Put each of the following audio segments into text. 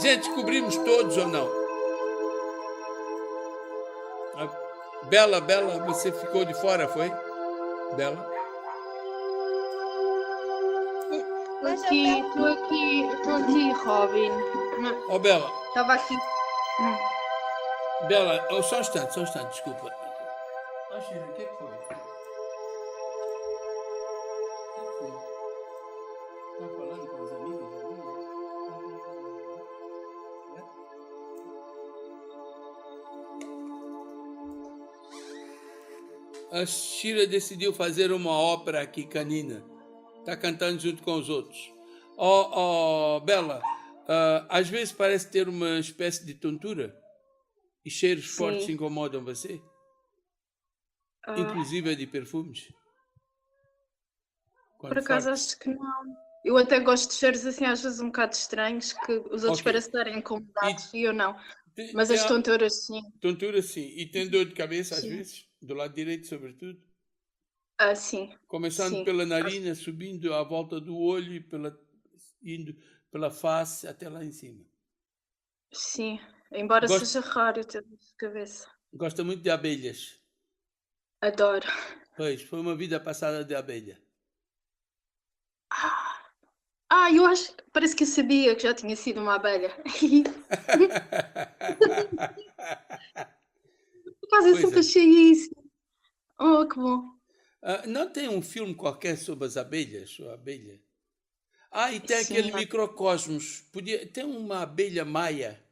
Gente, cobrimos todos ou não? Bela, você ficou de fora, foi? Bela? Estou aqui, Robin. Ó, Bela. Estava aqui. Bela, só um instante, desculpa. Shira, o que foi? Está falando com os amigos? A Shira decidiu fazer uma ópera aqui canina. Está cantando junto com os outros. Bela, às vezes parece ter uma espécie de tontura e cheiros fortes incomodam você? Inclusive de perfumes? Por acaso acho que não. Eu até gosto de cheiros assim às vezes um bocado estranhos que os outros parecem estarem incomodados e eu não. Mas as tonturas sim. Tonturas sim. E tem dor de cabeça às vezes? Do lado direito sobretudo? Sim. Começando pela narina, subindo à volta do olho e indo pela face até lá em cima. Sim, embora seja raro ter dor de cabeça. Gosta muito de abelhas? Adoro. Pois, foi uma vida passada de abelha. Eu acho que parece que eu sabia que já tinha sido uma abelha. Por acaso eu sempre achei isso. Oh, que bom. Não tem um filme qualquer sobre as abelhas? Ou abelha? E tem aquele microcosmos. Tem uma abelha maia.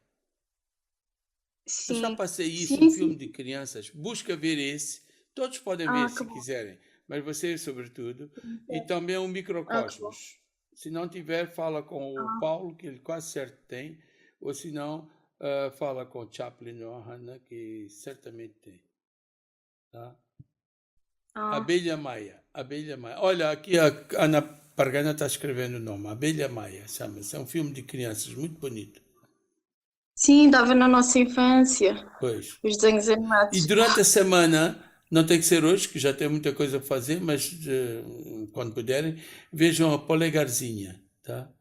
Eu já passei isso, um filme de crianças. Busca ver esse. Todos podem ver se quiserem. Mas você, sobretudo. E também um microcosmos. Se não tiver, fala com o Paulo, que ele quase certo tem. Ou se não, fala com o Chaplin ou a Hannah, que certamente tem. Tá? Abelha Maia. Olha, aqui a Ana Pargana está escrevendo o nome. Abelha Maia, chama-se. É um filme de crianças muito bonito. Sim, dava na nossa infância. Pois. Os desenhos animados. E durante a semana, não tem que ser hoje, que já tem muita coisa a fazer, mas quando puderem, vejam a Polegarzinha, tá?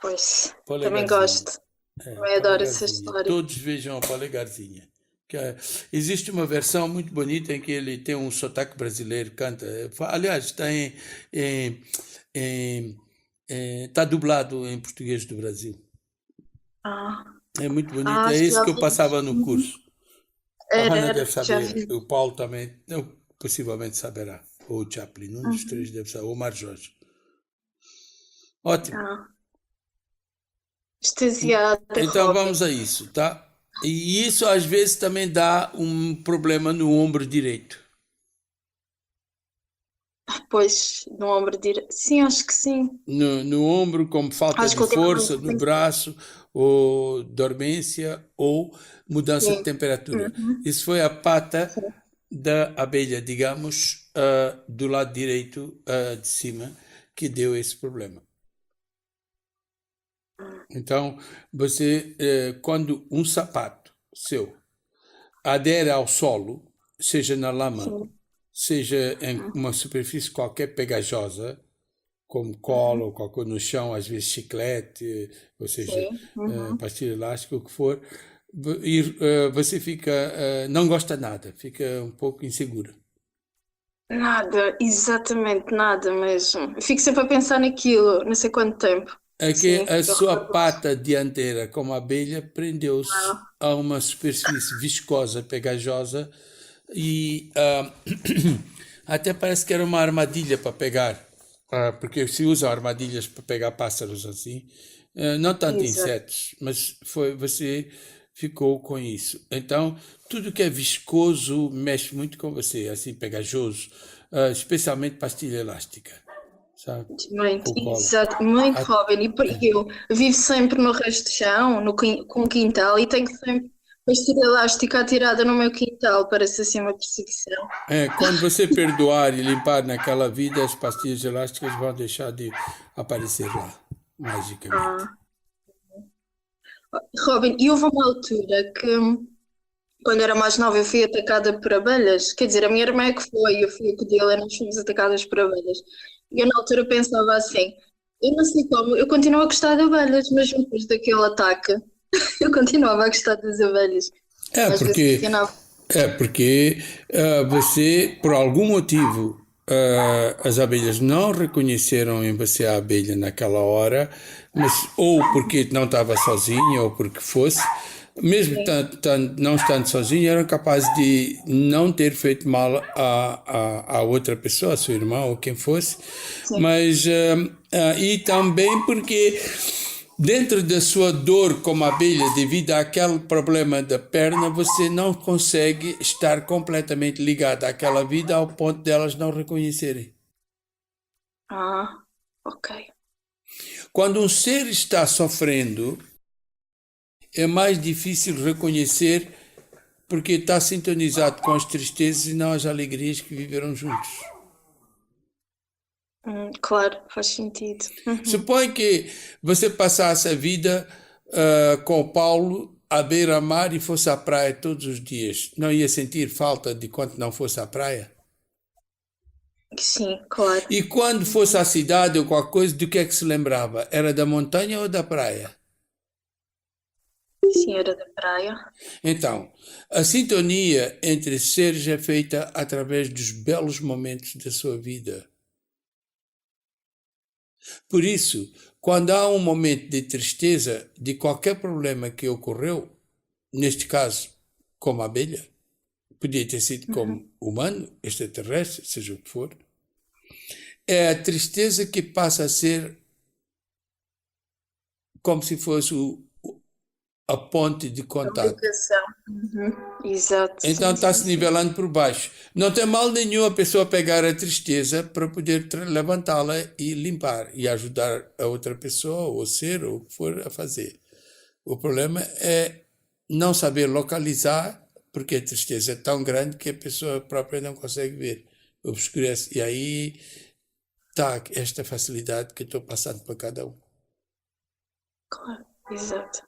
Pois. Também gosto. Também adoro essa história. Todos vejam a Polegarzinha. Existe uma versão muito bonita em que ele tem um sotaque brasileiro, canta. Aliás, está dublado em português do Brasil. É muito bonito. É isso que eu passava no curso. A Hannah deve saber. O Paulo também, possivelmente saberá. Ou o Chaplin, um dos três deve saber. Ou o Mar Jorge. Ótimo. Extasiada. Então vamos a isso, tá? E isso às vezes também dá um problema no ombro direito. Pois, no ombro direito. Sim, acho que sim. No ombro, como falta de força, no braço, ou dormência, ou mudança de temperatura. Isso foi a pata da abelha, digamos, do lado direito de cima, que deu esse problema. Então, você, quando um sapato seu adere ao solo, seja na lama, seja em uma superfície qualquer pegajosa, como cola ou qualquer coisa no chão, às vezes chiclete, ou seja, pastilha elástica, o que for, e você fica, não gosta nada, fica um pouco insegura. Nada, exatamente nada mesmo. Eu fico sempre a pensar naquilo, não sei quanto tempo. É que a sua pata dianteira, como a abelha, prendeu-se a uma superfície viscosa, pegajosa, e até parece que era uma armadilha para pegar, porque se usam armadilhas para pegar pássaros assim, não tanto insetos, mas você ficou com isso. Então, tudo que é viscoso mexe muito com você, assim, pegajoso, especialmente pastilha elástica. Muito, exato, muito, Robin. E eu vivo sempre no resto do chão, com quintal, e tenho sempre pastilha elástica atirada no meu quintal, parece assim uma perseguição. Quando você perdoar e limpar naquela vida, as pastilhas elásticas vão deixar de aparecer lá, magicamente. Robin, e houve uma altura que, quando era mais nova, eu fui atacada por abelhas. Quer dizer, a minha irmã é que foi, eu fui a Codila, nós fomos atacadas por abelhas. E eu na altura pensava assim, Eu não sei como, eu continuo a gostar de abelhas, mesmo depois daquele ataque. Eu continuava a gostar das abelhas. É Às vezes porque, questionava. você, por algum motivo, as abelhas não reconheceram em você a abelha naquela hora, mas ou porque não estava sozinha, ou porque fosse, mesmo Sim, não estando sozinha, eram capazes de não ter feito mal a outra pessoa, a sua irmã ou quem fosse, sim. mas e também porque dentro da sua dor como abelha, devido àquele problema da perna, você não consegue estar completamente ligado àquela vida ao ponto delas não reconhecerem. Ah, ok. Quando um ser está sofrendo, é mais difícil reconhecer porque está sintonizado com as tristezas e não as alegrias que viveram juntos. Claro, faz sentido. Uhum. Supõe que você passasse a vida com o Paulo à beira-mar e fosse à praia todos os dias. Não ia sentir falta de quando não fosse à praia? Sim, claro. E quando fosse à cidade ou qualquer coisa, do que é que se lembrava? Era da montanha ou da praia? Sim, era da praia. Então, a sintonia entre seres é feita através dos belos momentos da sua vida. Por isso, quando há um momento de tristeza de qualquer problema que ocorreu, neste caso, como a abelha, podia ter sido Uhum. como humano, extraterrestre, seja o que for, é a tristeza que passa a ser como se fosse a ponte de contato. Comunicação. Uhum. Exato, Então sim, sim, está-se sim. nivelando por baixo. Não tem mal nenhum a pessoa pegar a tristeza para poder levantá-la e limpar e ajudar a outra pessoa, ou ser, ou o que for a fazer. O problema é não saber localizar, porque a tristeza é tão grande que a pessoa própria não consegue ver, obscurece. E aí está esta facilidade que eu estou passando para cada um. Claro, exato.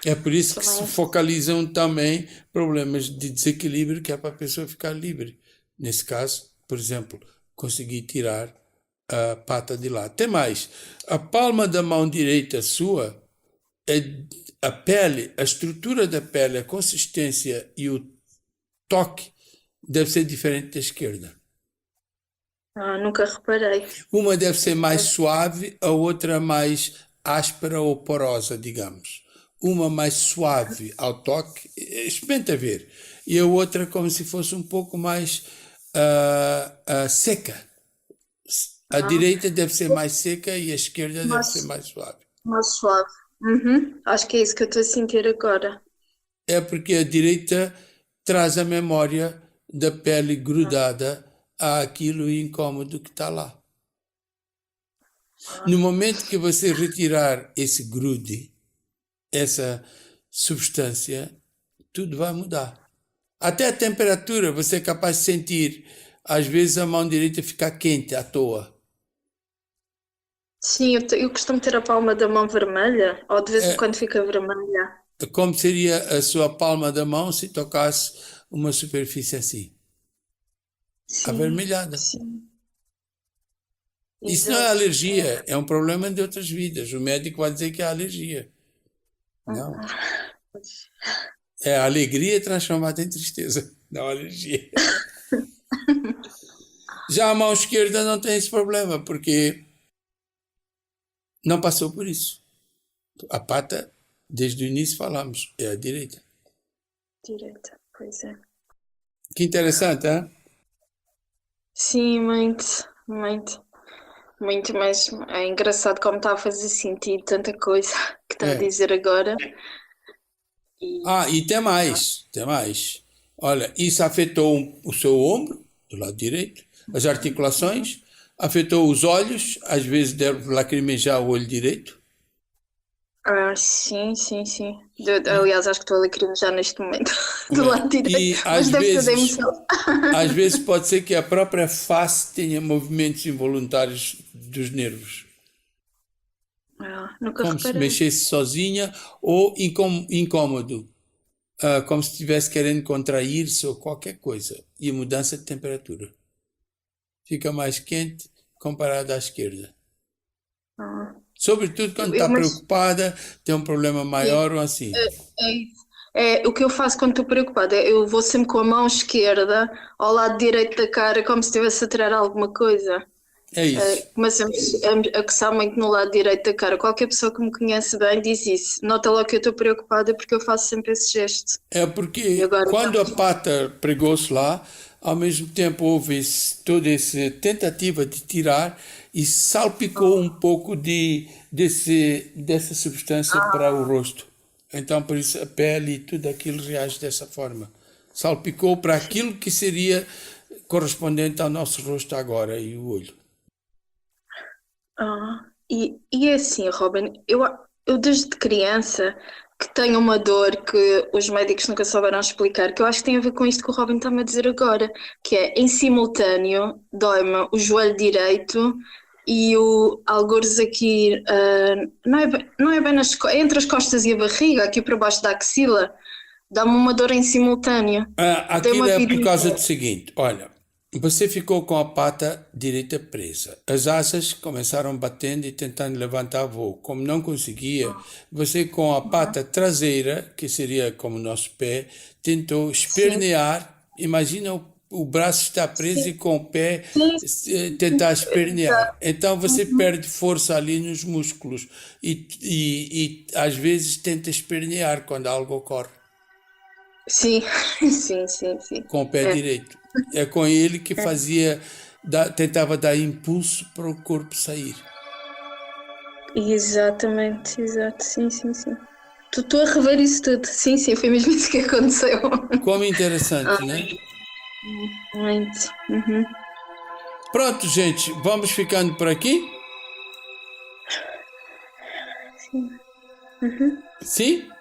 É por isso que se Também. focalizam também problemas de desequilíbrio que é para a pessoa ficar livre. Nesse caso, por exemplo, conseguir tirar a pata de lá. Tem mais, a palma da mão direita sua, é a pele, a estrutura da pele, a consistência e o toque deve ser diferente da esquerda. Nunca reparei. Uma deve ser mais suave, a outra mais áspera ou porosa, digamos. Uma mais suave ao toque, experimenta ver. E a outra como se fosse um pouco mais seca. A Ah, direita deve ser mais seca e a esquerda deve ser mais, mais suave. mais suave. Uhum. Acho que é isso que eu estou a sentir agora. É porque a direita traz a memória da pele grudada àquilo incômodo que está lá. Ah, No momento que você retirar esse grude, essa substância, tudo vai mudar. Até a temperatura, você é capaz de sentir, às vezes a mão direita ficar quente à toa. sim, eu costumo ter a palma da mão vermelha, ou de vez em quando fica vermelha. Como seria a sua palma da mão se tocasse uma superfície assim, Sim, avermelhada. sim, Isso não é exato. alergia, é um problema de outras vidas. O médico vai dizer que é alergia. Não. É a alegria transformada em tristeza, não alergia. Já a mão esquerda não tem esse problema, porque não passou por isso. A pata, desde o início falamos, é a direita. Direita, pois é. Que interessante, hein? Sim, muito, muito, muito, mas é engraçado como está a fazer sentido tanta coisa que está a É. dizer agora. E E tem mais, tem mais. Olha, isso afetou o seu ombro, do lado direito, as articulações, afetou os olhos, às vezes deve lacrimejar o olho direito. sim, sim, sim. Aliás, acho que estou a lacrimejar neste momento do É. lado direito, E mas deve ser da emoção. às vezes pode ser que a própria face tenha movimentos involuntários dos nervos, Nunca como se reparei. mexesse sozinha ou incômodo, como se estivesse querendo contrair-se ou qualquer coisa. E a mudança de temperatura. Fica mais quente comparado à esquerda. Sobretudo quando está Mas preocupada, tem um problema maior ou assim. é isso. O que eu faço quando estou preocupada, eu vou sempre com a mão esquerda ao lado direito da cara, como se estivesse a tirar alguma coisa. É isso. Começo a coçar muito no lado direito da cara. Qualquer pessoa que me conhece bem diz isso. Nota logo que eu estou preocupada porque eu faço sempre esse gesto. É E porque agora quando a pata pregou-se lá, ao mesmo tempo houve toda essa tentativa de tirar e salpicou um pouco dessa substância para o rosto. Então, por isso, a pele e tudo aquilo reage dessa forma. Salpicou para aquilo que seria correspondente ao nosso rosto agora e o olho. E é assim, Robin, eu desde criança que tenho uma dor que os médicos nunca souberam explicar, que eu acho que tem a ver com isto que o Robin está-me a dizer agora, que é, em simultâneo, dói-me o joelho direito e algures aqui, não é bem entre as costas e a barriga, aqui para baixo da axila, dá-me uma dor em simultâneo. Tem Aquilo uma é por causa vidinha. do seguinte, olha, você ficou com a pata direita presa. As asas começaram batendo e tentando levantar voo. Como não conseguia, você com a pata traseira, que seria como o nosso pé, tentou Sim, espernear. Imagina o braço está preso e sim, com o pé sim, tentar espernear. exato. Então você Uhum. perde força ali nos músculos e às vezes tenta espernear quando algo ocorre Sim, sim, sim, sim. com o pé É, direito. É com ele que é. tentava dar impulso para o corpo sair. Exatamente, exato, sim, sim, sim. Estou a rever isso tudo. Sim, sim, foi mesmo isso que aconteceu. Como interessante, Ai, né? muito. Uhum. Pronto, gente, vamos ficando por aqui? Sim. Uhum. Sim?